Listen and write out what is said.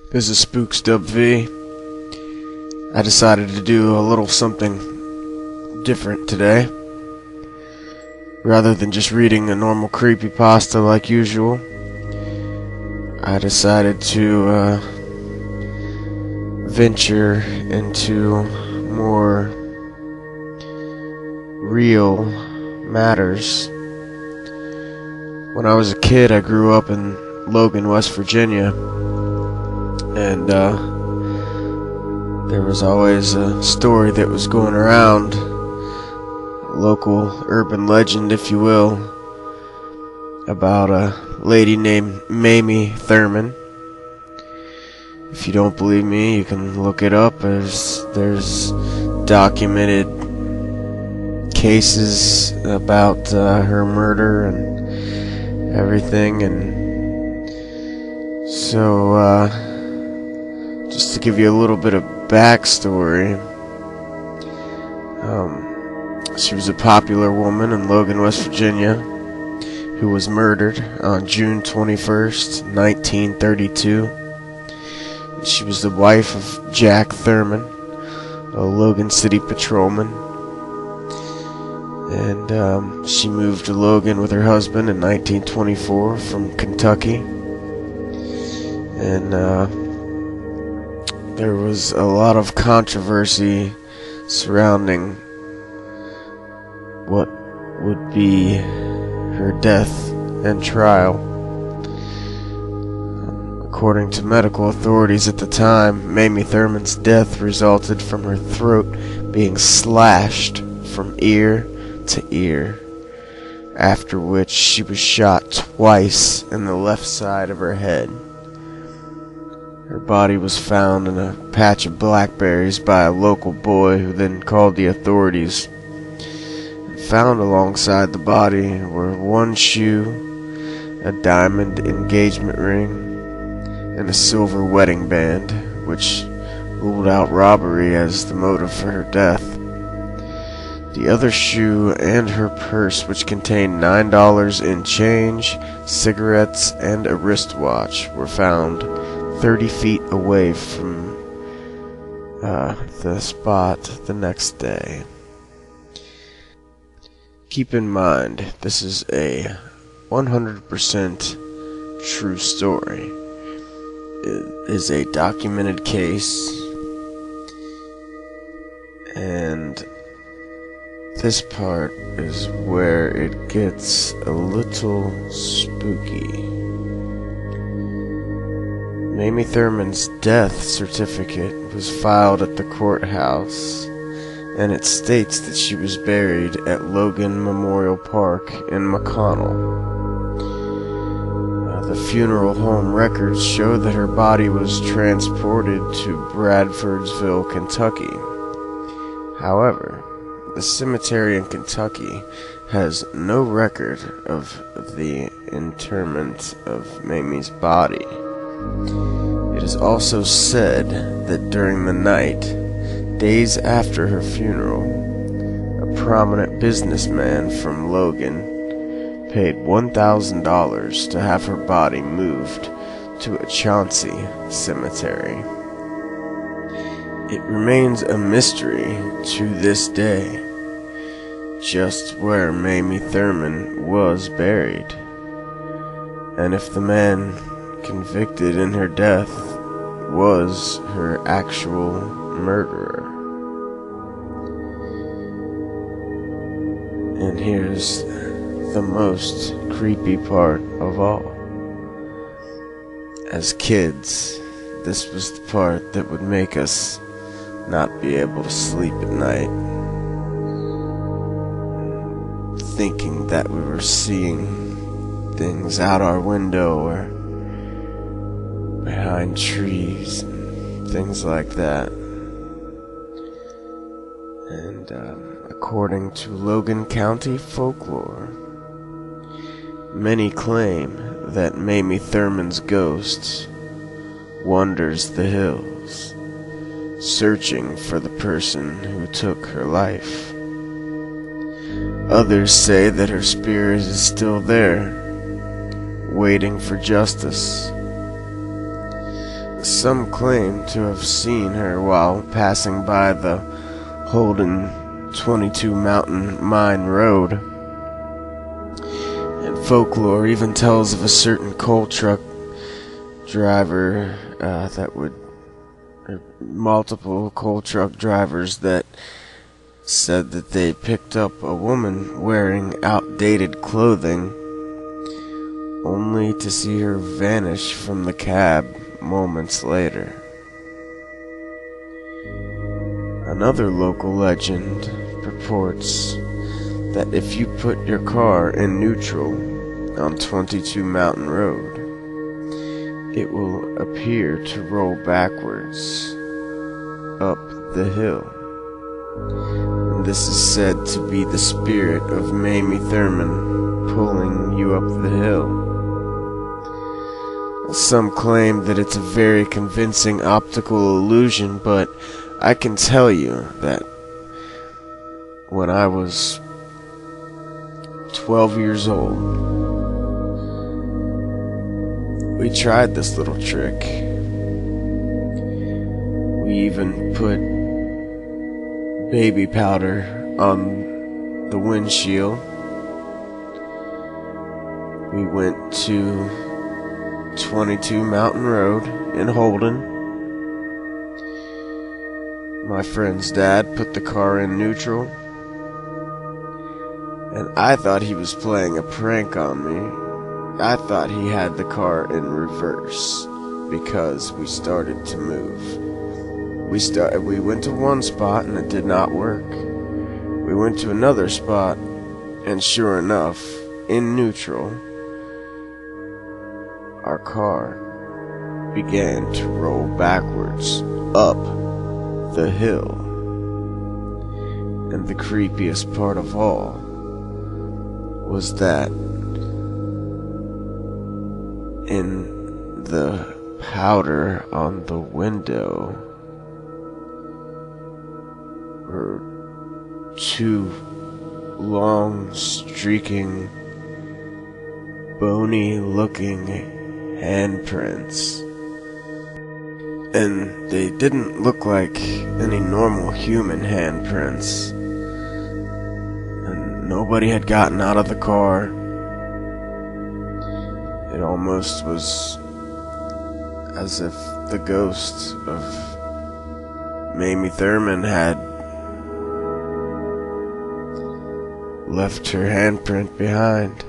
This is Spooks V. I decided to do a little something different today. Rather than just reading a normal creepypasta like usual, I decided to venture into more real matters. When I was a kid, I grew up in Logan, West Virginia, and there was always a story that was going around, a local urban legend, if you will, about a lady named Mamie Thurman. If you don't believe me, you can look it up. There's documented cases about her murder and everything, and so just to give you a little bit of backstory, she was a popular woman in Logan, West Virginia, who was murdered on June 21st, 1932. She was the wife of Jack Thurman, a Logan City patrolman, and she moved to Logan with her husband in 1924 from Kentucky. And there was a lot of controversy surrounding what would be her death and trial. According to medical authorities at the time, Mamie Thurman's death resulted from her throat being slashed from ear to ear, after which she was shot twice in the left side of her head. Her body was found in a patch of blackberries by a local boy, who then called the authorities. Found alongside the body were one shoe, a diamond engagement ring, and a silver wedding band, which ruled out robbery as the motive for her death. The other shoe and her purse, which contained $9 in change, cigarettes, and a wristwatch, were found 30 feet away from the spot the next day. Keep in mind, this is a 100% true story. It is a documented case, and this part is where it gets a little spooky. Mamie Thurman's death certificate was filed at the courthouse, and it states that she was buried at Logan Memorial Park in McConnell. The funeral home records show that her body was transported to Bradfordsville, Kentucky. However, the cemetery in Kentucky has no record of the interment of Mamie's body. It is also said that during the night, days after her funeral, a prominent businessman from Logan paid $1,000 to have her body moved to a Chauncey cemetery. It remains a mystery to this day just where Mamie Thurman was buried, and if the man convicted in her death was her actual murderer. And here's the most creepy part of all. As kids, this was the part that would make us not be able to sleep at night, thinking that we were seeing things out our window or behind trees and things like that. And according to Logan County folklore, many claim that Mamie Thurman's ghost wanders the hills, searching for the person who took her life. Others say that her spirit is still there, waiting for justice. Some claim to have seen her while passing by the Holden 22 Mountain Mine Road. And folklore even tells of a certain coal truck driver multiple coal truck drivers that said that they picked up a woman wearing outdated clothing, only to see her vanish from the cab moments later. Another local legend purports that if you put your car in neutral on 22 Mountain Road, it will appear to roll backwards up the hill. And this is said to be the spirit of Mamie Thurman pulling you up the hill. Some claim that it's a very convincing optical illusion, but I can tell you that when I was 12 years old, we tried this little trick. We even put baby powder on the windshield. We went to 22 Mountain Road in Holden. My friend's dad put the car in neutral, and I thought he was playing a prank on me. I thought he had the car in reverse because we started to move. We went to one spot and it did not work. We went to another spot, and sure enough, in neutral, our car began to roll backwards up the hill. And the creepiest part of all was that in the powder on the window were two long, streaking, bony-looking handprints. And they didn't look like any normal human handprints. And nobody had gotten out of the car. It almost was as if the ghost of Mamie Thurman had left her handprint behind.